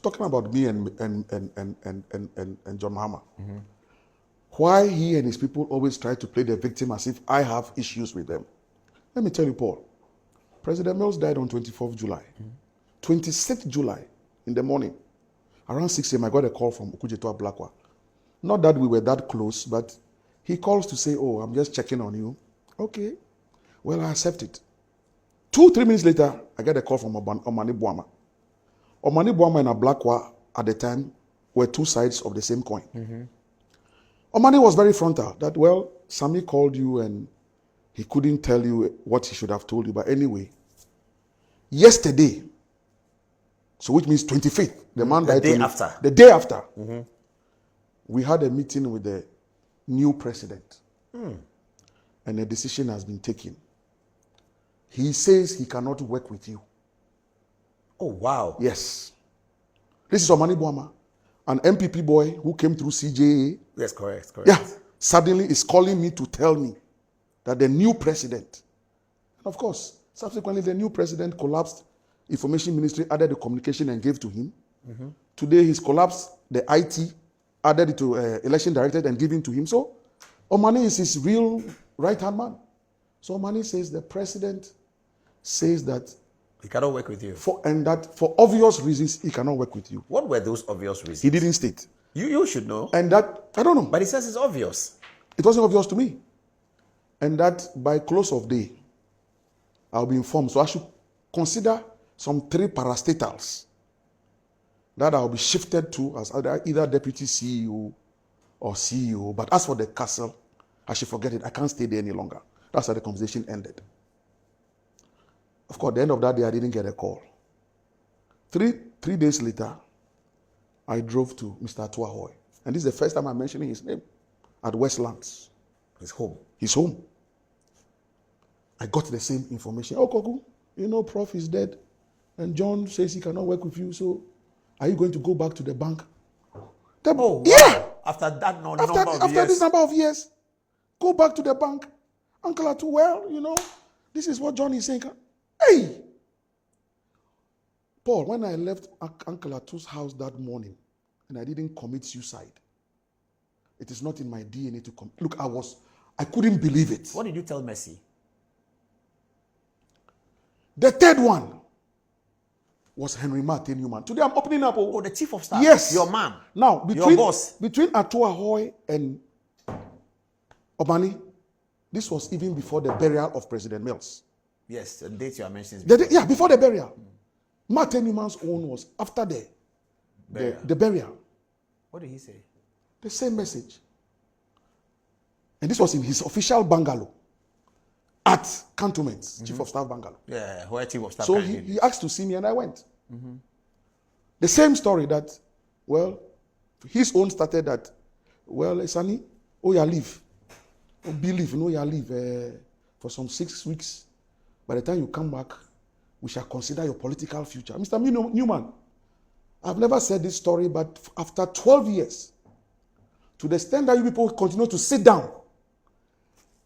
talking about me and John Mahama. Why he and his people always try to play the victim as if I have issues with them. Let me tell you, Paul. Prez.Mills died on 24th July. 26th July in the morning, around 6 a.m., I got a call from Okujetua Blakwa. Not that we were that close, but he calls to say, oh, I'm just checking on you. Okay. Well, I accept it. 2-3 minutes later, I get a call from Omani Buama. Omani Buama and Blakwa at the time were two sides of the same coin. Omani was very frontal that, well, Sami called you and he couldn't tell you what he should have told you. But anyway, yesterday, so which means 25th, the man died. The day after. We had a meeting with the new president. And a decision has been taken. He says he cannot work with you. Oh, wow. Yes. This is Omani Buama, an MPP boy who came through CJA. Yes, correct. Yeah. Suddenly is calling me to tell me that the new president, and of course, subsequently the new president collapsed. Information Ministry added the communication and gave to him. Today he's collapsed the IT, added it to Election Directorate and given to him. So Omani is his real right-hand man. So Omani says the president says that he cannot work with you. And that for obvious reasons, he cannot work with you. What were those obvious reasons? He didn't state. You should know. And that, I don't know. But he says it's obvious. It wasn't obvious to me. And that by close of day, I'll be informed. So I should consider some 3 parastatals that I'll be shifted to as either deputy CEO or CEO. But as for the castle, I should forget it. I can't stay there any longer. That's how the conversation ended. Of course, at the end of that day, I didn't get a call. Three days later, I drove to Mr. Atuahoy. And this is the first time I'm mentioning his name at Westlands. His home. His home. I got the same information. Oh, Koku, you know, Prof is dead. And John says he cannot work with you. So are you going to go back to the bank? Wow. Yeah. After that after this number of years, go back to the bank. Uncle Atu, well, you know, this is what John is saying. Hey! Paul, when I left Uncle Atu's house that morning, and I didn't commit suicide, it is not in my DNA to commit. Look, I couldn't believe it. What did you tell Messi? The third one was Henry Martin Newman. Today I'm opening up. Oh, the chief of staff. Yes. Your man. Now, your boss. Between Atuahoy and Omani, this was even before the burial of Prez.Mills. Yes, the date you are mentioning. Before the burial. Martin Newman's own was after the burial. What did he say? The same message. And this was in his official bungalow at Cantonments, Chief of Staff bungalow. Yeah, where Chief of Staff. So he asked to see me and I went. The same story that, well, his own started that, well, Sani, you leave. Believe, you leave for some 6 weeks. By the time you come back, we shall consider your political future. Mr. Newman, I've never said this story, but after 12 years, to the extent that you people continue to sit down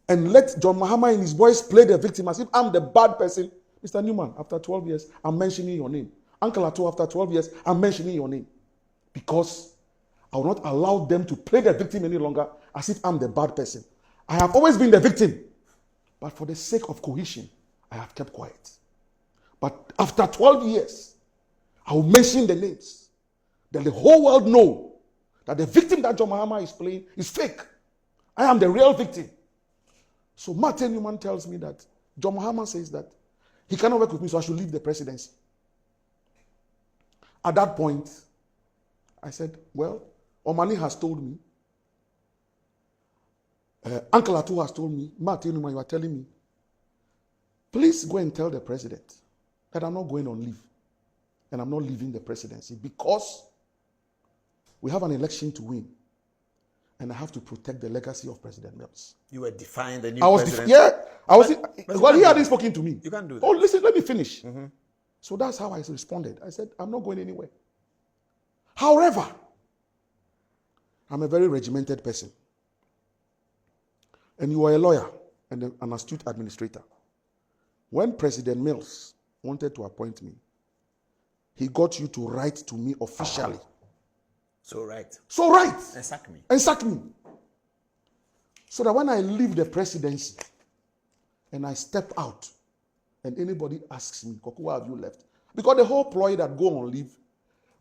and let John Mahama and his boys play the victim as if I'm the bad person. Mr. Newman, after 12 years, I'm mentioning your name. Uncle Ato, after 12 years, I'm mentioning your name. Because I will not allow them to play the victim any longer as if I'm the bad person. I have always been the victim. But for the sake of cohesion, I have kept quiet. But after 12 years, I will mention the names. Then the whole world know that the victim that John Mahama is playing is fake. I am the real victim. So Martin Newman tells me that John Mahama says that he cannot work with me, so I should leave the presidency. At that point, I said, well, Omani has told me, Uncle Atu has told me, Martin Newman, you are telling me, please go and tell the president that I'm not going on leave and I'm not leaving the presidency because we have an election to win and I have to protect the legacy of Prez.Mills. You were defying the new president? Well, he hadn't spoken to me. You can't do that. Oh, listen, let me finish. So that's how I responded. I said, I'm not going anywhere. However, I'm a very regimented person. And you are a lawyer and an astute administrator. When Prez.Mills wanted to appoint me, he got you to write to me officially. So right. So write. And sack me. And sack me. So that when I leave the presidency and I step out and anybody asks me, Koku, why have you left? Because the whole ploy that go on leave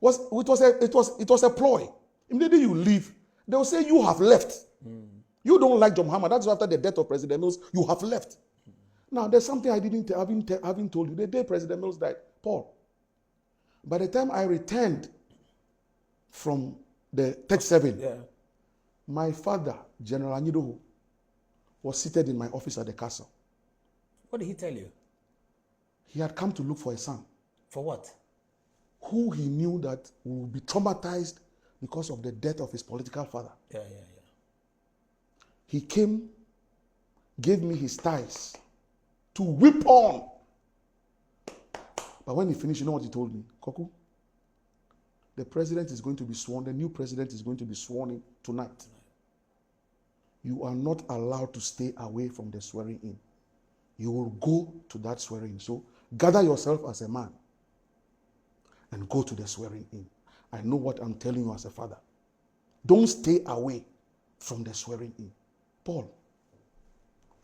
it was a ploy. Immediately you leave, they will say you have left. You don't like John Mahama. That's why after the death of President Mills, you have left. Now there's something I haven't told you. The day President Mills died, Paul. By the time I returned from the 37, my father, General Anyidoho, was seated in my office at the castle. What did he tell you? He had come to look for a son. For what? Who he knew that would be traumatized because of the death of his political father. He came, gave me his ties to whip on. But when he finished, you know what he told me? Koku, the president is going to be sworn, the new president is going to be sworn in tonight. You are not allowed to stay away from the swearing in. You will go to that swearing in. So gather yourself as a man and go to the swearing in. I know what I'm telling you as a father. Don't stay away from the swearing in. Paul,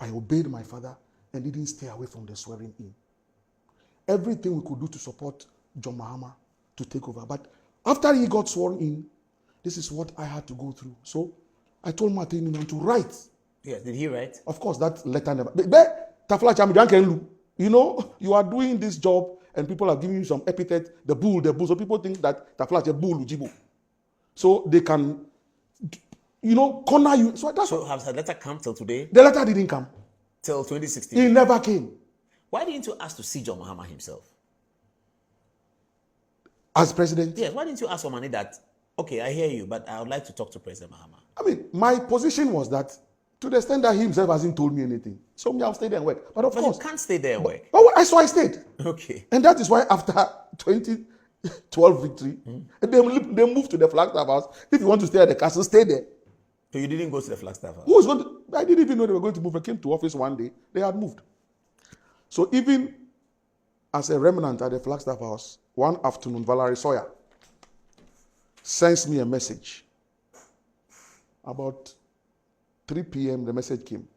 I obeyed my father and didn't stay away from the swearing in. Everything we could do to support John Mahama to take over. But after he got sworn in, this is what I had to go through. So I told Martin to write. Yes, did he write? Of course, that letter never. You know, you are doing this job and people are giving you some epithet, the bull. So people think that Tafla is a bull, Ujibo. So they can, you know, corner you. So has the letter come till today? The letter didn't come. Till 2016? It never came. Why didn't you ask to see John Mahama himself? As president? Yes, why didn't you ask for money that, okay, I hear you, but I would like to talk to President Mahama? I mean, my position was that, to the extent that he himself hasn't told me anything, so me, I'll stay there and work. But of course. You can't stay there and work. So I stayed. Okay. And that is why after 2012 victory, they moved to the Flagstaff House. If you want to stay at the castle, stay there. So you didn't go to the Flagstaff House? Who was going to? I didn't even know they were going to move. I came to office one day. They had moved. So even as a remnant at the Flagstaff House, one afternoon, Valerie Sawyer sends me a message. About 3 p.m., the message came.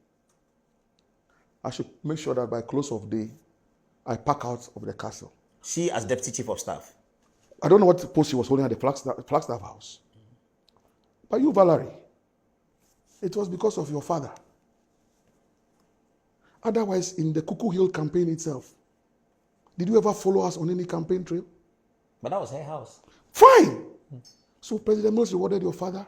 I should make sure that by close of day, I pack out of the castle. She as deputy chief of staff? I don't know what post she was holding at the Flagstaff House. But you, Valerie, it was because of your father. Otherwise, in the Koku Hill campaign itself, did you ever follow us on any campaign trail? But that was her house. Fine. So President Mills rewarded your father.